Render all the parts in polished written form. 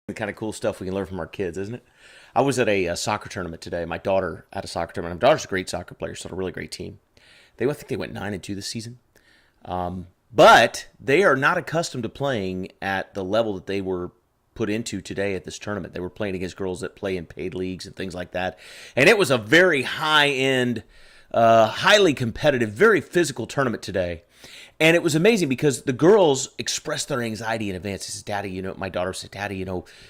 The kind of cool stuff we can learn from our kids, isn't it? I was at a soccer tournament today. My daughter at a soccer tournament. My daughter's a great soccer player. She's on a really great team. I think they went 9-2 this season. But they are not accustomed to playing at the level that they were put into today at this tournament. They were playing against girls that play in paid leagues and things like that. And it was a very high-end, highly competitive, very physical tournament today. And it was amazing because the girls expressed their anxiety in advance. They said, Daddy, my daughter said, Daddy,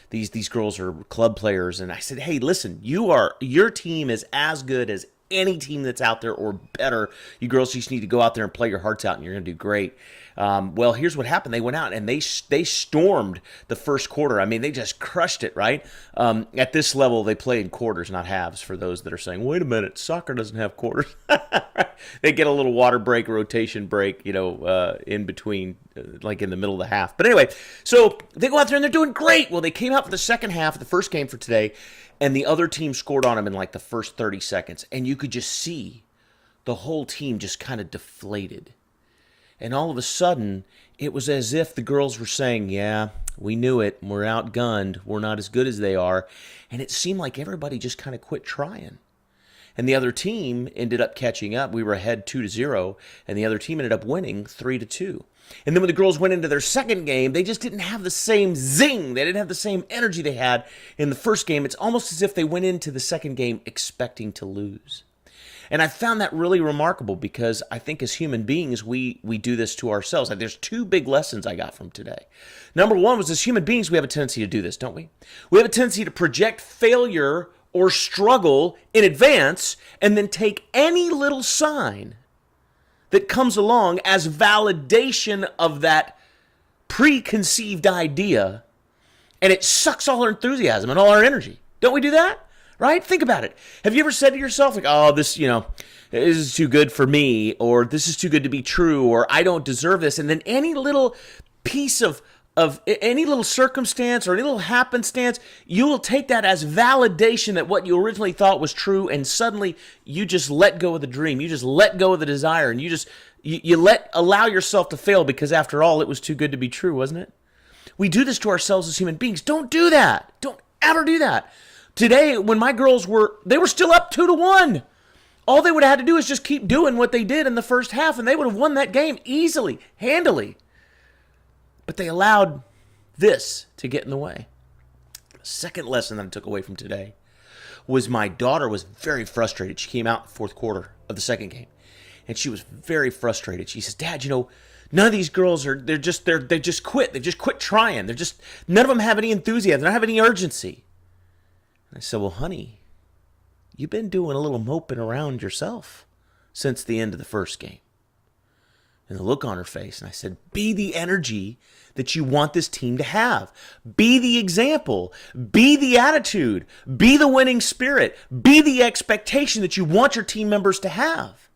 these girls are club players. And I said, hey, listen, your team is as good as any team that's out there or better. You girls just need to go out there and play your hearts out and you're going to do great. Well, here's what happened. They went out and they stormed the first quarter. I mean, they just crushed it, right? At this level, they play in quarters, not halves, for those that are saying, wait a minute, soccer doesn't have quarters. They get a little water break, rotation break, in between, like in the middle of the half. But anyway, so they go out there and they're doing great. Well, they came out for the second half of the first game for today, and the other team scored on them in like the first 30 seconds. And you could just see the whole team just kind of deflated. And all of a sudden, it was as if the girls were saying, yeah, we knew it. We're outgunned. We're not as good as they are. And it seemed like everybody just kind of quit trying. And the other team ended up catching up. We were ahead 2-0, and the other team ended up winning 3-2. And then when the girls went into their second game, they just didn't have the same zing. They didn't have the same energy they had in the first game. It's almost as if they went into the second game expecting to lose. And I found that really remarkable because I think as human beings, we do this to ourselves. There's two big lessons I got from today. Number one was as human beings, we have a tendency to do this, don't we? We have a tendency to project failure or struggle in advance and then take any little sign that comes along as validation of that preconceived idea, and it sucks all our enthusiasm and all our energy. Don't we do that? Right? Think about it. Have you ever said to yourself, like, oh, this is too good for me, or this is too good to be true, or I don't deserve this, and then any little piece of any little circumstance or any little happenstance, you will take that as validation that what you originally thought was true, and suddenly you just let go of the dream. You just let go of the desire, and you allow yourself to fail because, after all, it was too good to be true, wasn't it? We do this to ourselves as human beings. Don't do that. Don't ever do that. Today, when my girls were still up 2-1. All they would have had to do is just keep doing what they did in the first half, and they would have won that game easily, handily. But they allowed this to get in the way. The second lesson that I took away from today was my daughter was very frustrated. She came out in the fourth quarter of the second game, and she was very frustrated. She says, Dad, none of these girls they just quit. They've just quit trying. None of them have any enthusiasm. They don't have any urgency. I said, well, honey, you've been doing a little moping around yourself since the end of the first game. And the look on her face, and I said, be the energy that you want this team to have. Be the example. Be the attitude. Be the winning spirit. Be the expectation that you want your team members to have.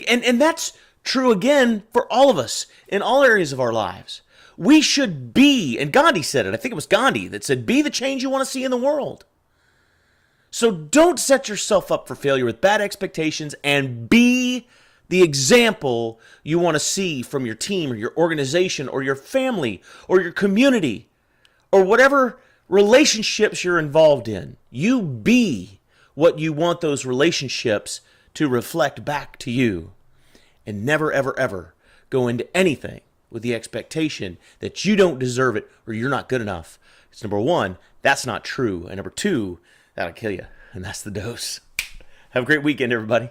And that's true, again, for all of us in all areas of our lives. We should be, and Gandhi said it, I think it was Gandhi that said, be the change you want to see in the world. So don't set yourself up for failure with bad expectations, and be the example you want to see from your team or your organization or your family or your community or whatever relationships you're involved in. You be what you want those relationships to reflect back to you, and never, ever, ever go into anything with the expectation that you don't deserve it or you're not good enough. Because number one, that's not true. And number two, that'll kill you. And that's the dose. Have a great weekend, everybody.